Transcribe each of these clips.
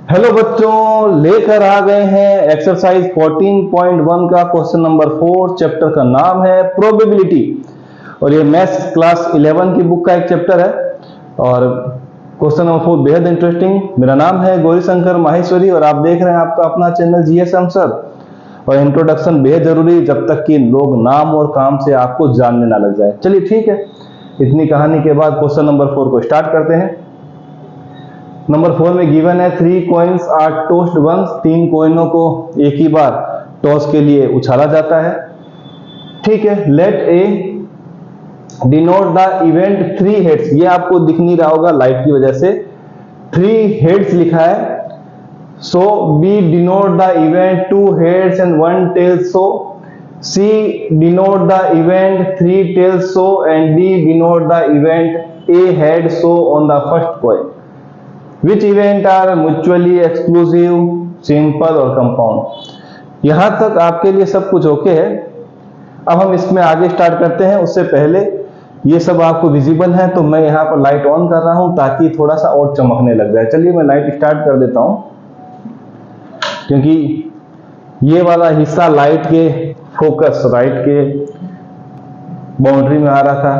Hello बच्चों, लेकर आ गए हैं एक्सरसाइज 14.1 का क्वेश्चन नंबर 4। चैप्टर का नाम है प्रोबेबिलिटी और ये मैथ्स क्लास 11 की बुक का एक चैप्टर है। और क्वेश्चन नंबर 4 बेहद इंटरेस्टिंग। मेरा नाम है गौरीशंकर माहेश्वरी और आप देख रहे हैं आपका अपना चैनल जीएसएम सर। और इंट्रोडक्शन बेहद जरूरी जब तक कि लोग नाम और काम से आपको जानने ना लग जाए। चलिए ठीक है, इतनी कहानी के बाद क्वेश्चन नंबर 4 को स्टार्ट करते हैं। नंबर 4 में गिवन है 3 coins आर टॉस्ड वंस। 3 कोइनों को एक ही बार टॉस के लिए उछाला जाता है। ठीक है, let A denote the event 3 heads. ये आपको दिख नहीं रहा होगा लाइट की वजह से। 3 हेड्स लिखा है। So b denote the event 2 heads and 1 tail. So c denote the event 3 tails. So and d denote the event a head so on the first coin. Which event are mutually exclusive, simple और compound। यहां तक आपके लिए सब कुछ okay है। अब हम इसमें आगे स्टार्ट करते हैं। उससे पहले ये सब आपको विजिबल है तो मैं यहां पर लाइट ऑन कर रहा हूं ताकि थोड़ा सा और चमकने लग जाए। चलिए मैं लाइट स्टार्ट कर देता हूं क्योंकि ये वाला हिस्सा लाइट के फोकस राइट के बाउंड्री में आ रहा था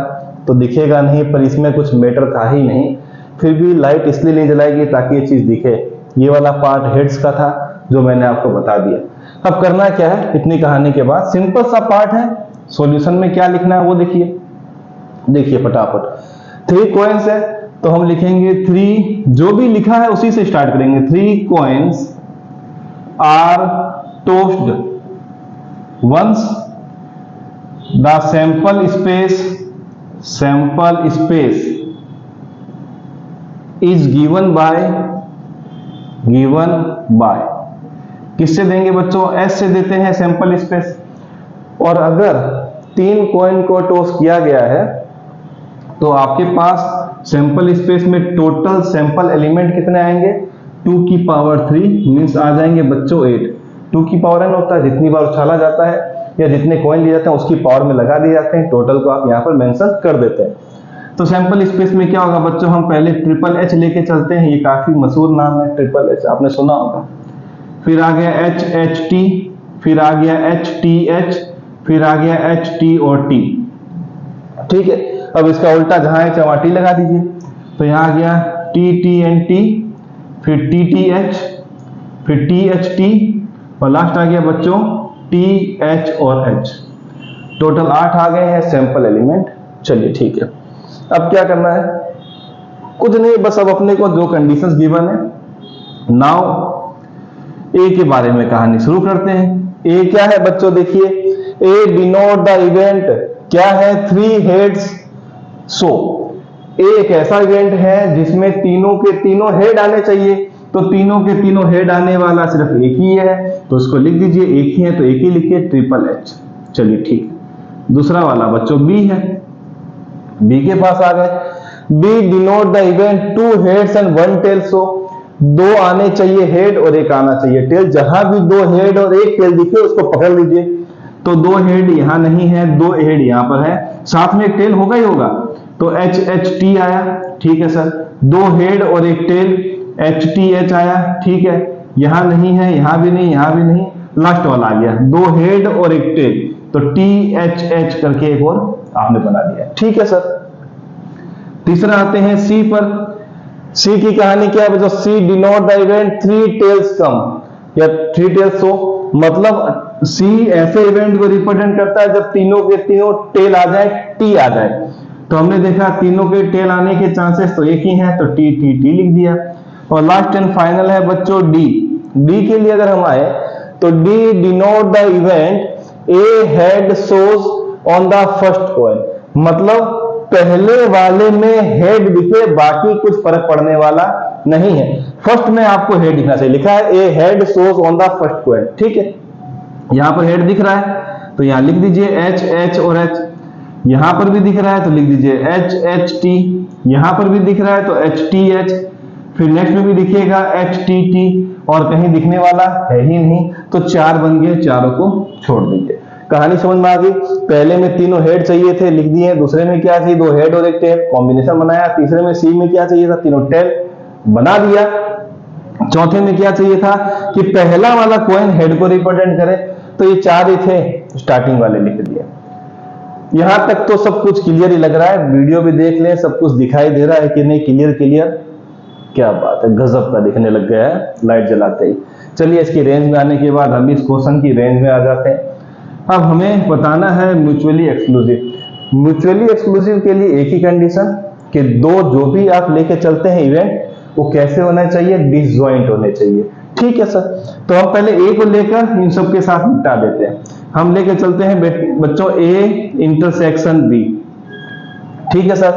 तो दिखेगा नहीं, पर इसमें कुछ मैटर था ही नहीं। फिर भी लाइट इसलिए नहीं जलाएगी ताकि ये चीज दिखे। ये वाला पार्ट हेड्स का था जो मैंने आपको बता दिया। अब करना क्या है इतनी कहानी के बाद, सिंपल सा पार्ट है। सॉल्यूशन में क्या लिखना है वो देखिए फटाफट। 3 कॉइन्स है तो हम लिखेंगे 3, जो भी लिखा है उसी से स्टार्ट करेंगे। 3 coins are tossed once. The sample space is given by किससे देंगे बच्चों? एस से देते हैं सैंपल स्पेस। और अगर 3 कॉइन को टॉस किया गया है तो आपके पास सैंपल स्पेस में टोटल सैंपल एलिमेंट कितने आएंगे? 2 की पावर 3 मीन्स आ जाएंगे बच्चों 8। 2 की पावर n होता है जितनी बार उछाला जाता है या जितने कॉइन लिए जाते हैं उसकी पावर में लगा दिए जाते हैं। टोटल को आप यहां पर मेंशन कर देते हैं। तो सैंपल स्पेस में क्या होगा बच्चों? हम पहले ट्रिपल एच लेके चलते हैं। ये काफी मशहूर नाम है ट्रिपल एच, आपने सुना होगा। फिर आ गया एच एच टी, फिर आ गया एच टी एच, फिर आ गया एच टी और टी। ठीक है, अब इसका उल्टा जहां है वहां टी लगा दीजिए। तो यहां आ गया टी टी एन टी, फिर टी टी एच, फिर टी एच टी और लास्ट आ गया बच्चों टी एच और एच। टोटल 8 आ गए हैं सैंपल एलिमेंट। चलिए ठीक है, अब क्या करना है? कुछ नहीं, बस अब अपने को जो कंडीशंस गिवन है नाउ ए के बारे में कहानी शुरू करते हैं। ए क्या है बच्चों? देखिए, ए डिनोट द इवेंट क्या है? 3 हेड्स। सो ए एक ऐसा इवेंट है जिसमें तीनों के तीनों हेड आने चाहिए। तो तीनों के तीनों हेड आने वाला सिर्फ एक ही है तो उसको लिख दीजिए। एक ही है तो एक ही लिखिए, ट्रिपल एच। चलिए ठीक। दूसरा वाला बच्चों बी है। बी के पास आ गए। B denote the event 2 heads and 1 tail. So 2 आने चाहिए हेड और 1 आना चाहिए टेल। जहां भी 2 हेड और 1 टेल दिखे उसको पकड़ लीजिए। तो 2 हेड यहां नहीं है, 2 हेड यहां पर है, साथ में 1 टेल होगा ही होगा। तो एच एच टी आया। ठीक है सर, 2 हेड और 1 टेल, एच टी एच आया। ठीक है, यहां नहीं है, यहां भी नहीं, यहां भी नहीं, लास्ट वाला आ गया 2 हेड और 1 टेल। तो टी एच एच करके एक और आपने बना दिया। ठीक है सर। तीसरा आते हैं सी पर। सी की कहानी क्या है? सी डिनोट द इवेंट 3 टेल्स कम या 3 टेल्स। सो मतलब सी ऐसे इवेंट को रिप्रेजेंट करता है जब तीनों के तीनों टेल आ जाए, टी आ जाए। तो हमने देखा तीनों के टेल आने के चांसेस तो एक ही हैं तो टी टी टी लिख दिया। और लास्ट एंड फाइनल है बच्चों डी। डी के लिए अगर हम आए तो D denote the event a head shows on the first coin. मतलब पहले वाले में हेड दिखे, बाकी कुछ फर्क पड़ने वाला नहीं है। फर्स्ट में आपको हेड दिखना चाहिए। लिखा है a head shows on the first coin. ठीक है, यहां पर हेड दिख रहा है तो यहां लिख दीजिए एच एच और एच। यहां पर भी दिख रहा है तो लिख दीजिए एच एच टी। यहां पर भी दिख रहा है तो एच टी एच। फिर नेक्स्ट में भी दिखेगा एच टी टी और कहीं दिखने वाला है ही नहीं तो 4 बन गए, चारों को छोड़ दीजिए। कहानी समझ में आ गई। पहले में तीनों हेड चाहिए थे, लिख दिए। दूसरे में क्या चाहिए? 2 हेड और 1 टेल, कॉम्बिनेशन बनाया। तीसरे में सी में क्या चाहिए था? तीनों टेल, बना दिया। चौथे में क्या चाहिए था कि पहला वाला कॉइन हेड को रिप्रेजेंट करे, तो ये 4 ही थे, स्टार्टिंग वाले लिख दिए। यहां तक तो सब कुछ क्लियर ही लग रहा है, वीडियो भी देख लें, सब कुछ दिखाई दे रहा है कि नहीं, क्लियर क्लियर, क्या बात है, गजब का दिखने लग गया है लाइट जलाते ही। चलिए इसकी रेंज में आने के बाद हम इस क्वेश्चन की रेंज में आ जाते हैं। अब हमें बताना है म्यूचुअली एक्सक्लूसिव। म्यूचुअली एक्सक्लूसिव के लिए एक ही कंडीशन कि दो जो भी आप लेके चलते हैं इवेंट, वो कैसे होना चाहिए, डिसजॉइंट होने चाहिए। ठीक है सर, तो हम पहले ए को लेकर इन सब के साथ निपटा देते हैं। हम लेके चलते हैं बच्चों ए इंटरसेक्शन बी। ठीक है सर,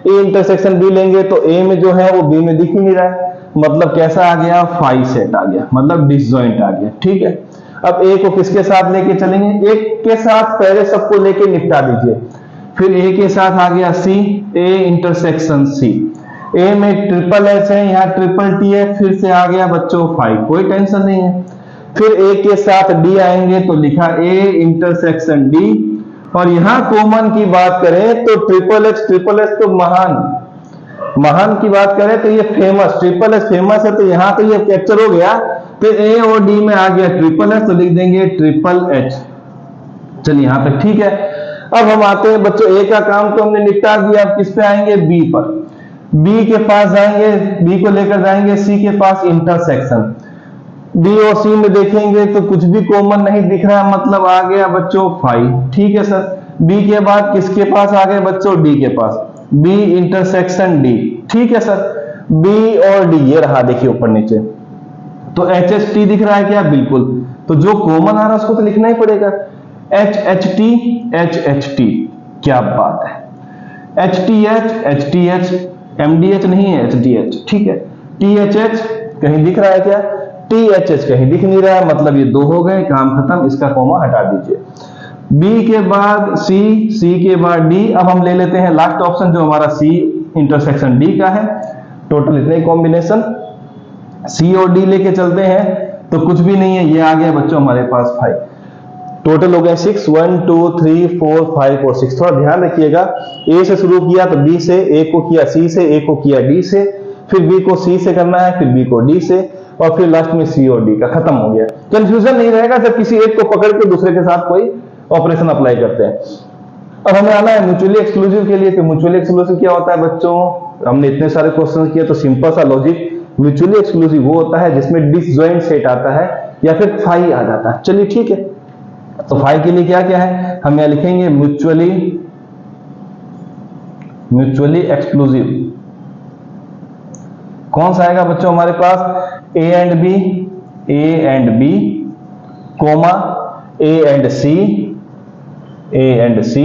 ए इंटरसेक्शन बी लेंगे तो ए में जो है वो बी में दिख ही नहीं रहा है, मतलब कैसा आ गया, 5 सेट आ गया, मतलब डिसजॉइंट आ गया। ठीक है, अब ए को किसके साथ लेके चलेंगे, एक के साथ पहले सबको लेके निपटा दीजिए। फिर ए के साथ आ गया सी, ए इंटरसेक्शन सी। ए में ट्रिपल एच है, यहाँ ट्रिपल टी है, फिर से आ गया बच्चों 5, कोई टेंशन नहीं है। फिर ए के साथ डी आएंगे तो लिखा ए इंटरसेक्शन डी। और यहां कॉमन की बात करें तो ट्रिपल एच तो महान की बात करें तो ये फेमस, ट्रिपल एच फेमस है, तो यहां तो ये कैप्चर हो गया। तो ए और डी में आ गया ट्रिपल एच, तो लिख देंगे ट्रिपल एच। चलिए यहां तक ठीक है। अब हम आते हैं बच्चों, ए का काम तो हमने निपटा दिया, अब किस पे आएंगे, बी पर। बी के पास जाएंगे, बी को लेकर जाएंगे सी के पास, इंटरसेक्शन बी और सी में देखेंगे तो कुछ भी कॉमन नहीं दिख रहा, मतलब आ गया बच्चों 5। ठीक है सर, बी के बाद किसके पास आ गए बच्चों, डी के पास, बी इंटरसेक्शन डी। ठीक है सर, बी और डी ये रहा, देखिए ऊपर नीचे, तो एच एच टी दिख रहा है क्या, बिल्कुल। तो जो कॉमन आ रहा है उसको तो लिखना ही पड़ेगा, एच एच टी, क्या बात है, H T H, M D H नहीं है, एच डी एच। ठीक है, टी एच एच कहीं दिख रहा है क्या, टी एच एच कहीं दिख नहीं रहा है, मतलब ये 2 हो गए, काम खत्म, इसका कॉमा हटा दीजिए। बी के बाद सी, सी के बाद डी। अब हम ले लेते हैं लास्ट ऑप्शन जो हमारा सी इंटरसेक्शन डी का है। टोटल इतने कॉम्बिनेशन सी और डी लेके चलते हैं तो कुछ भी नहीं है, ये आ गया बच्चों हमारे पास 5। टोटल हो गए 6, 1 2 3 4 5 और 6। थोड़ा ध्यान रखिएगा, ए से शुरू किया तो बी से, ए को किया सी से, ए को किया डी से, फिर बी को सी से करना है, फिर बी को डी से, और फिर लास्ट में सी और डी का, खत्म हो गया। कंफ्यूजन नहीं रहेगा जब किसी एक को पकड़ के दूसरे के साथ कोई ऑपरेशन अप्लाई करते हैं। अब हमें आना है म्यूचुअली एक्सक्लूसिव के लिए। तो म्यूचुअली एक्सक्लूसिव क्या होता है बच्चों, हमने इतने सारे क्वेश्चन किए तो सिंपल सा लॉजिक, म्यूचुअली एक्सक्लूसिव वो होता है जिसमें डिसजॉइंट सेट आता है या फिर 5 आ जाता है। चलिए ठीक है, तो 5 के लिए क्या क्या है, हम यहां लिखेंगे म्यूचुअली एक्सक्लूसिव। कौन सा आएगा बच्चों हमारे पास, a and b, comma a and c,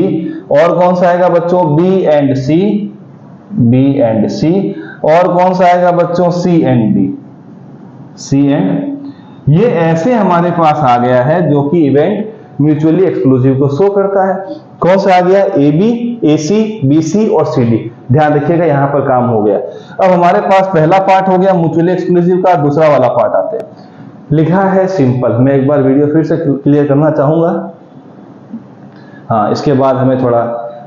और कौन सा आएगा बच्चों, बी एंड सी, और कौन सा आएगा बच्चों, सी एंड डी। ये ऐसे हमारे पास आ गया है जो कि इवेंट म्यूचुअली एक्सक्लूसिव को शो करता है। कौन सा आ गया, A B, A C, B C और सी डी। ध्यान रखिएगा, यहां पर काम हो गया। अब हमारे पास पहला पार्ट हो गया म्यूचुअली एक्सक्लूसिव का, दूसरा वाला पार्ट आते हैं। लिखा है सिंपल, मैं एक बार वीडियो फिर से क्लियर करना चाहूंगा। हाँ, इसके बाद हमें थोड़ा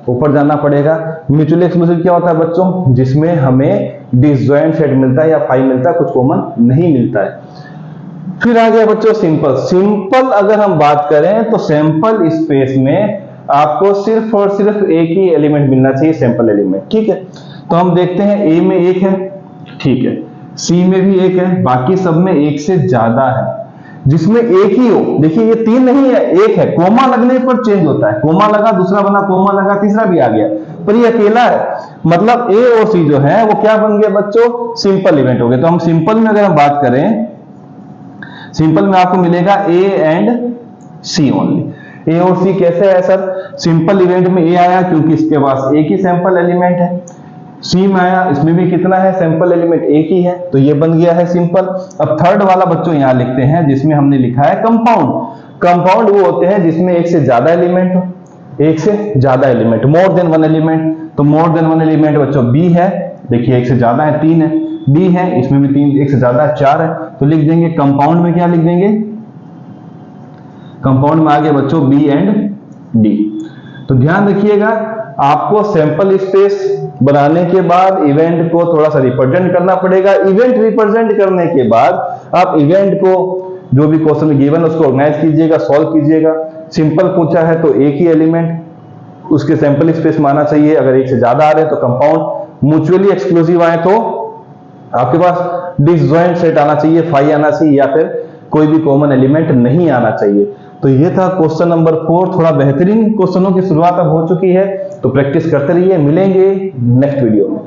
ऊपर जाना पड़ेगा। म्यूचुअली एक्सक्लूसिव क्या होता है बच्चों, जिसमें हमें डिसजॉइंट सेट मिलता है या 5 मिलता है, कुछ कॉमन नहीं मिलता है। फिर आ गया बच्चों सिंपल अगर हम बात करें तो सैंपल स्पेस में आपको सिर्फ और सिर्फ एक ही एलिमेंट मिलना चाहिए, सैंपल एलिमेंट। ठीक है, तो हम देखते हैं ए में 1 है, ठीक है, सी में भी 1 है, बाकी सब में 1 से ज्यादा है। जिसमें एक ही हो, देखिए ये 3 नहीं है, 1 है, कोमा लगने पर चेंज होता है, कोमा लगा, दूसरा बना, कोमा लगा, तीसरा भी आ गया, पर ये अकेला है, मतलब ए और सी जो है वो क्या बन गया बच्चों, सिंपल इवेंट हो गए। तो हम सिंपल में अगर हम बात करें, सिंपल में आपको मिलेगा ए एंड सी ओनली। ए और सी कैसे है सर, सिंपल इवेंट में ए आया क्योंकि इसके पास एक ही सैंपल एलिमेंट है, सी में आया, इसमें भी कितना है, सैंपल एलिमेंट एक ही है, तो ये बन गया है सिंपल। अब थर्ड वाला बच्चों यहां लिखते हैं जिसमें हमने लिखा है कंपाउंड। कंपाउंड वो होते हैं जिसमें एक से ज्यादा एलिमेंट हो, एक से ज्यादा element, more than one element. तो मोर देन वन एलिमेंट बच्चों बी है, देखिए एक से ज्यादा है 3 है, डी है, इसमें भी 3, एक से ज्यादा है 4 है, तो लिख देंगे कंपाउंड में क्या लिख देंगे, कंपाउंड में आ गया बच्चों बी एंड डी। तो ध्यान रखिएगा, आपको सैंपल स्पेस बनाने के बाद इवेंट को थोड़ा सा रिप्रेजेंट करना पड़ेगा। इवेंट रिप्रेजेंट करने के बाद आप इवेंट को जो भी क्वेश्चन में गिवन उसको ऑर्गेनाइज कीजिएगा, सॉल्व कीजिएगा। सिंपल पूछा है तो एक ही एलिमेंट उसके सैंपल स्पेस में आना चाहिए। अगर एक से ज्यादा आ रहे हैं तो कंपाउंड म्यूचुअली एक्सक्लूसिव आए तो आपके पास डिसजॉइंट सेट आना चाहिए, फाई आना चाहिए, या फिर कोई भी कॉमन एलिमेंट नहीं आना चाहिए। तो ये था क्वेश्चन नंबर 4। थोड़ा बेहतरीन क्वेश्चनों की शुरुआत अब हो चुकी है, तो प्रैक्टिस करते रहिए। मिलेंगे नेक्स्ट वीडियो में।